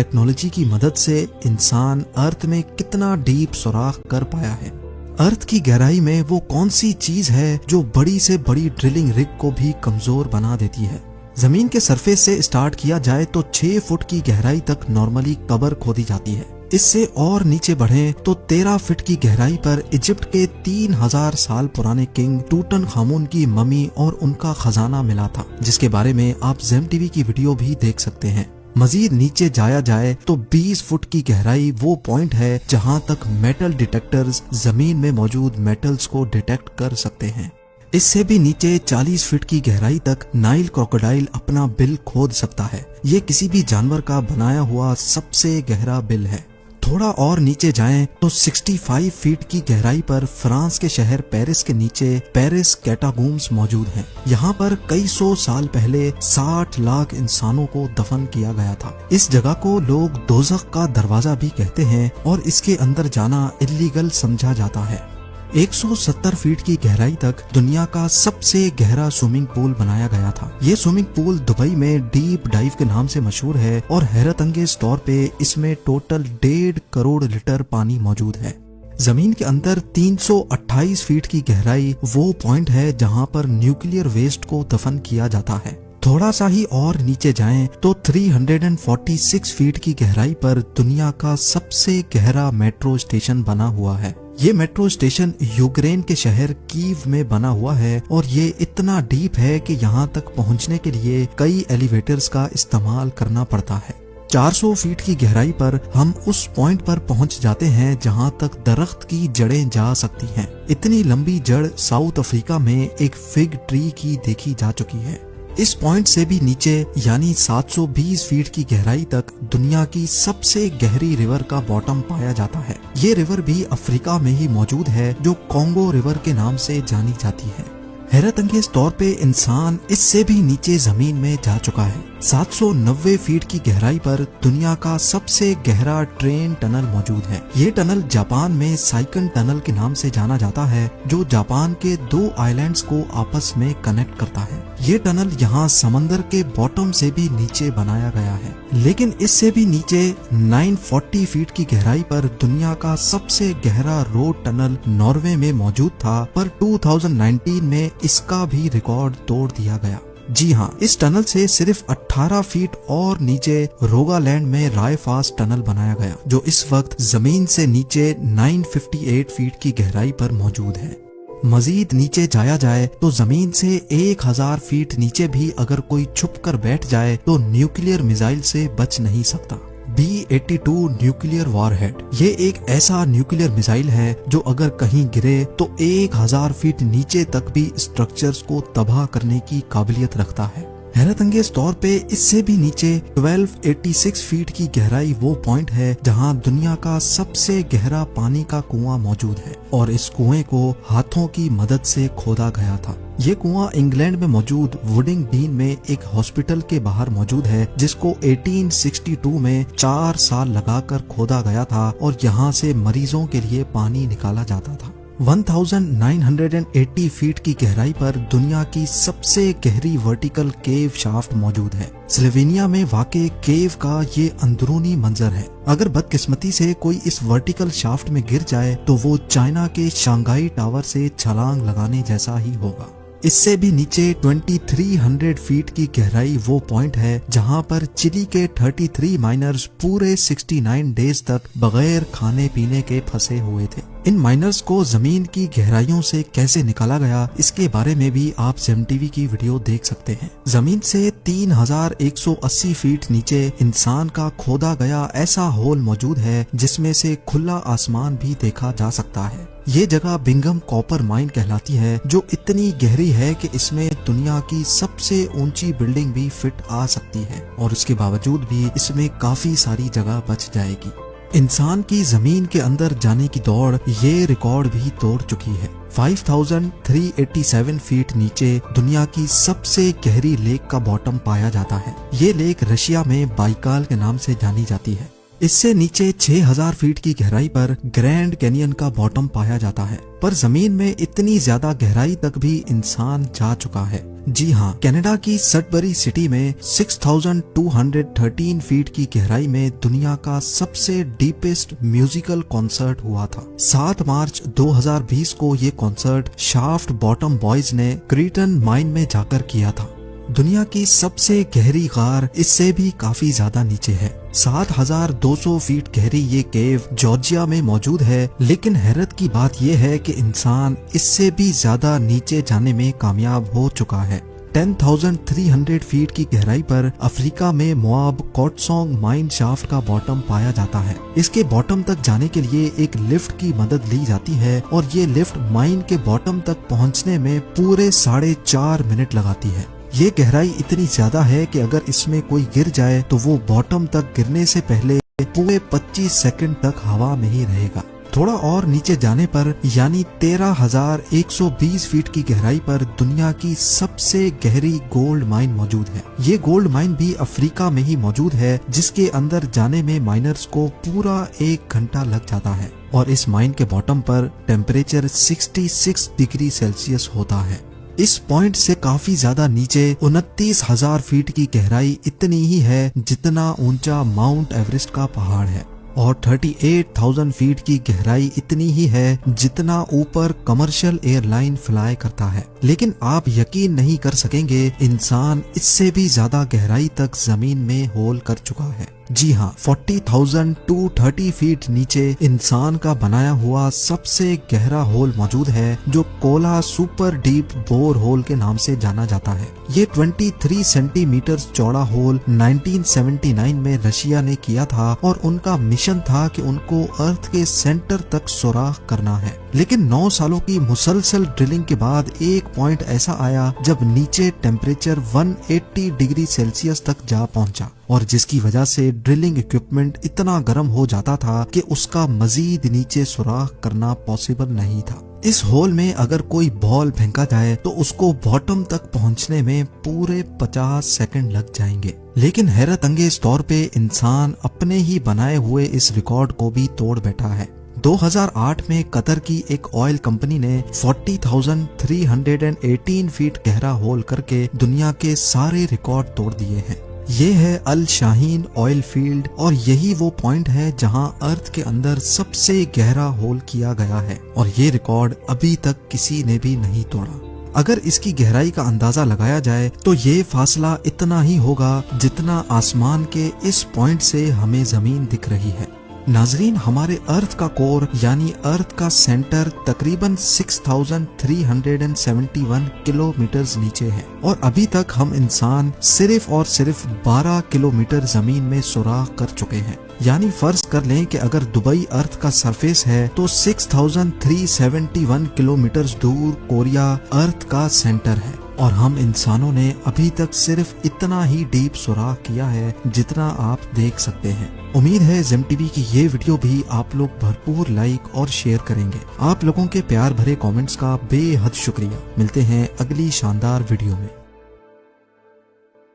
Technology की मदद से इंसान अर्थ में कितना डीप सुराख कर पाया है। अर्थ की गहराई में वो कौन सी चीज है जो बड़ी से बड़ी ड्रिलिंग रिग को भी कमजोर बना देती है। जमीन के सरफेस से स्टार्ट किया जाए तो 6 फुट की गहराई तक नॉर्मली कबर खोदी जाती है। इससे और नीचे बढ़ें तो 13 फीट की गहराई पर इजिप्ट के 3000 साल पुराने किंग टूटनखामुन की ममी और उनका खजाना मिला था, जिसके बारे में आप ज़ेम टीवी की वीडियो भी देख सकते हैं। मजीद नीचे जाया जाए तो 20 फुट की गहराई वो पॉइंट है जहां तक मेटल डिटेक्टर्स जमीन में मौजूद मेटल्स को डिटेक्ट कर सकते हैं। इससे भी नीचे 40 फीट की गहराई तक नाइल क्रोकोडाइल अपना बिल खोद सकता है। ये किसी भी जानवर का बनाया हुआ सबसे गहरा बिल है। थोड़ा और नीचे जाएं तो 65 फीट की गहराई पर फ्रांस के शहर पेरिस के नीचे पेरिस कैटाकॉम्ब्स मौजूद हैं। यहाँ पर कई सौ साल पहले 60 लाख इंसानों को दफन किया गया था। इस जगह को लोग दोज़ख का दरवाजा भी कहते हैं और इसके अंदर जाना इल्लीगल समझा जाता है। 170 फीट की गहराई तक दुनिया का सबसे गहरा स्विमिंग पूल बनाया गया था। ये स्विमिंग पूल दुबई में डीप डाइव के नाम से मशहूर है और हैरत अंगेज तौर पे इसमें टोटल 1.5 करोड़ लीटर पानी मौजूद है। जमीन के अंदर 328 फीट की गहराई वो पॉइंट है जहां पर न्यूक्लियर वेस्ट को दफन किया जाता है। थोड़ा सा ही और नीचे जाएं तो 346 फीट की गहराई पर दुनिया का सबसे गहरा मेट्रो स्टेशन बना हुआ है। ये मेट्रो स्टेशन यूक्रेन के शहर कीव में बना हुआ है और ये इतना डीप है कि यहाँ तक पहुँचने के लिए कई एलिवेटर्स का इस्तेमाल करना पड़ता है। 400 फीट की गहराई पर हम उस पॉइंट पर पहुंच जाते हैं जहां तक दरख्त की जड़ें जा सकती हैं। इतनी लंबी जड़ साउथ अफ्रीका में एक फिग ट्री की देखी जा चुकी है। इस पॉइंट से भी नीचे यानी 720 फीट की गहराई तक दुनिया की सबसे गहरी रिवर का बॉटम पाया जाता है। ये रिवर भी अफ्रीका में ही मौजूद है जो कॉन्गो रिवर के नाम से जानी जाती है। हैरत अंगेज तौर पे इंसान इससे भी नीचे जमीन में जा चुका है। 790 फीट की गहराई पर दुनिया का सबसे गहरा ट्रेन टनल मौजूद है। ये टनल जापान में साइकन टनल के नाम से जाना जाता है जो जापान के 2 आइलैंड्स को आपस में कनेक्ट करता है। ये टनल यहाँ समंदर के बॉटम से भी नीचे बनाया गया है, लेकिन इससे भी नीचे 940 फीट की गहराई पर दुनिया का सबसे गहरा रोड टनल नॉर्वे में मौजूद था, पर 2019 में इसका भी रिकॉर्ड तोड़ दिया गया। जी हाँ, इस टनल से सिर्फ 18 फीट और नीचे रोगालैंड में रायफास टनल बनाया गया जो इस वक्त जमीन से नीचे 958 फीट की गहराई पर मौजूद है। मजीद नीचे जाया जाए तो जमीन से 1000 फीट नीचे भी अगर कोई छुप कर बैठ जाए तो न्यूक्लियर मिसाइल से बच नहीं सकता। B-82 न्यूक्लियर वॉरहेड ये एक ऐसा न्यूक्लियर मिसाइल है जो अगर कहीं गिरे तो 1000 फीट नीचे तक भी स्ट्रक्चर्स को तबाह करने की काबिलियत रखता है। हैरत अंगेज तौर पे इससे भी नीचे 1286 फीट की गहराई वो पॉइंट है जहां दुनिया का सबसे गहरा पानी का कुआं मौजूद है और इस कुएं को हाथों की मदद से खोदा गया था। ये कुआं इंग्लैंड में मौजूद वुडिंग डीन में एक हॉस्पिटल के बाहर मौजूद है जिसको 1862 में 4 साल लगाकर खोदा गया था और यहाँ से मरीजों के लिए पानी निकाला जाता था। 1980 फीट की गहराई पर दुनिया की सबसे गहरी वर्टिकल केव शाफ्ट मौजूद है। स्लोवेनिया में वाक़े केव का ये अंदरूनी मंजर है। अगर बदकिस्मती से कोई इस वर्टिकल शाफ्ट में गिर जाए तो वो चाइना के शंघाई टावर से छलांग लगाने जैसा ही होगा। इससे भी नीचे 2300 फीट की गहराई वो पॉइंट है जहां पर चिली के 33 माइनर्स पूरे 69 डेज तक बगैर खाने पीने के फंसे हुए थे। इन माइनर्स को जमीन की गहराइयों से कैसे निकाला गया इसके बारे में भी आप ज़ेम टीवी की वीडियो देख सकते हैं। जमीन से 3180 फीट नीचे इंसान का खोदा गया ऐसा होल मौजूद है जिसमें से खुला आसमान भी देखा जा सकता है। ये जगह बिंगम कॉपर माइन कहलाती है जो इतनी गहरी है कि इसमें दुनिया की सबसे ऊंची बिल्डिंग भी फिट आ सकती है और उसके बावजूद भी इसमें काफी सारी जगह बच जाएगी। इंसान की जमीन के अंदर जाने की दौड़ ये रिकॉर्ड भी तोड़ चुकी है। 5387 फीट नीचे दुनिया की सबसे गहरी लेक का बॉटम पाया जाता है। ये लेक रशिया में बाइकाल के नाम से जानी जाती है। اس سے نیچے 6000 فیٹ کی گہرائی پر گرینڈ کینین کا باٹم پایا جاتا ہے، پر زمین میں اتنی زیادہ گہرائی تک بھی انسان جا چکا ہے۔ جی ہاں، کینیڈا کی سڈبری سٹی میں 6213 فیٹ کی گہرائی میں دنیا کا سب سے ڈیپسٹ میوزیکل کنسرٹ ہوا تھا۔ 7 مارچ 2020 کو یہ کنسرٹ شافٹ باٹم بوائز نے کریٹن مائن میں جا کر کیا تھا۔ دنیا کی سب سے گہری غار اس سے بھی کافی زیادہ نیچے ہے۔ 7200 فیٹ گہری یہ کیو جارجیا میں موجود ہے، لیکن حیرت کی بات یہ ہے کہ انسان اس سے بھی زیادہ نیچے جانے میں کامیاب ہو چکا ہے۔ 10,300 فیٹ کی گہرائی پر افریقہ میں مواب کوٹسونگ مائن شافٹ کا باٹم پایا جاتا ہے۔ اس کے باٹم تک جانے کے لیے ایک لفٹ کی مدد لی جاتی ہے اور یہ لفٹ مائن کے باٹم تک پہنچنے میں پورے 4.5 منٹ لگاتی ہے۔ یہ گہرائی اتنی زیادہ ہے کہ اگر اس میں کوئی گر جائے تو وہ باٹم تک گرنے سے پہلے پورے 25 سیکنڈ تک ہوا میں ہی رہے گا۔ تھوڑا اور نیچے جانے پر یعنی 13,120 فیٹ کی گہرائی پر دنیا کی سب سے گہری گولڈ مائن موجود ہے۔ یہ گولڈ مائن بھی افریقہ میں ہی موجود ہے، جس کے اندر جانے میں مائنرز کو پورا 1 گھنٹہ لگ جاتا ہے، اور اس مائن کے باٹم پر ٹیمپریچر 66 ڈگری سیلسیس ہوتا ہے۔ اس پوائنٹ سے کافی زیادہ نیچے 29,000 فیٹ کی گہرائی اتنی ہی ہے جتنا اونچا ماؤنٹ ایوریسٹ کا پہاڑ ہے، اور 38,000 فیٹ کی گہرائی اتنی ہی ہے جتنا اوپر کمرشل ایئر لائن فلائی کرتا ہے۔ لیکن آپ یقین نہیں کر سکیں گے، انسان اس سے بھی زیادہ گہرائی تک زمین میں ہول کر چکا ہے۔ جی ہاں، 40,230 فیٹ نیچے انسان کا بنایا ہوا سب سے گہرا ہول موجود ہے، جو کولا سپر ڈیپ بور ہول کے نام سے جانا جاتا ہے۔ یہ 23 سینٹی میٹر چوڑا ہول 1979 میں رشیا نے کیا تھا، اور ان کا مشن تھا کہ ان کو ارتھ کے سینٹر تک سوراخ کرنا ہے۔ لیکن 9 سالوں کی مسلسل ڈرلنگ کے بعد ایک پوائنٹ ایسا آیا جب نیچے ٹیمپریچر 180 ڈگری سیلسیس تک جا پہنچا، اور جس کی وجہ سے ڈرلنگ اکوپمنٹ اتنا گرم ہو جاتا تھا کہ اس کا مزید نیچے سوراخ کرنا پاسبل نہیں تھا۔ اس ہول میں اگر کوئی بال پھینکا جائے تو اس کو باٹم تک پہنچنے میں پورے 50 سیکنڈ لگ جائیں گے۔ لیکن حیرت انگیز طور پہ انسان اپنے ہی بنائے ہوئے اس ریکارڈ کو بھی توڑ بیٹھا ہے۔ 2008 میں قطر کی ایک آئل کمپنی نے 40,318 فیٹ گہرا ہول کر کے دنیا کے سارے ریکارڈ توڑ دیے ہیں۔ یہ ہے الشاہین آئل فیلڈ، اور یہی وہ پوائنٹ ہے جہاں ارتھ کے اندر سب سے گہرا ہول کیا گیا ہے، اور یہ ریکارڈ ابھی تک کسی نے بھی نہیں توڑا۔ اگر اس کی گہرائی کا اندازہ لگایا جائے تو یہ فاصلہ اتنا ہی ہوگا جتنا آسمان کے اس پوائنٹ سے ہمیں زمین دکھ رہی ہے۔ ناظرین، ہمارے ارتھ کا کور یعنی ارتھ کا سینٹر تقریباً 6371 کلومیٹرز نیچے ہے، اور ابھی تک ہم انسان صرف اور صرف 12 کلومیٹر زمین میں سوراخ کر چکے ہیں۔ یعنی فرض کر لیں کہ اگر دبئی ارتھ کا سرفیس ہے تو 6371 کلومیٹرز دور کوریا ارتھ کا سینٹر ہے، اور ہم انسانوں نے ابھی تک صرف اتنا ہی ڈیپ سوراخ کیا ہے جتنا آپ دیکھ سکتے ہیں۔ امید ہے زم ٹی وی کی یہ ویڈیو بھی آپ لوگ بھرپور لائک اور شیئر کریں گے۔ آپ لوگوں کے پیار بھرے کامنٹس کا بے حد شکریہ۔ ملتے ہیں اگلی شاندار ویڈیو میں۔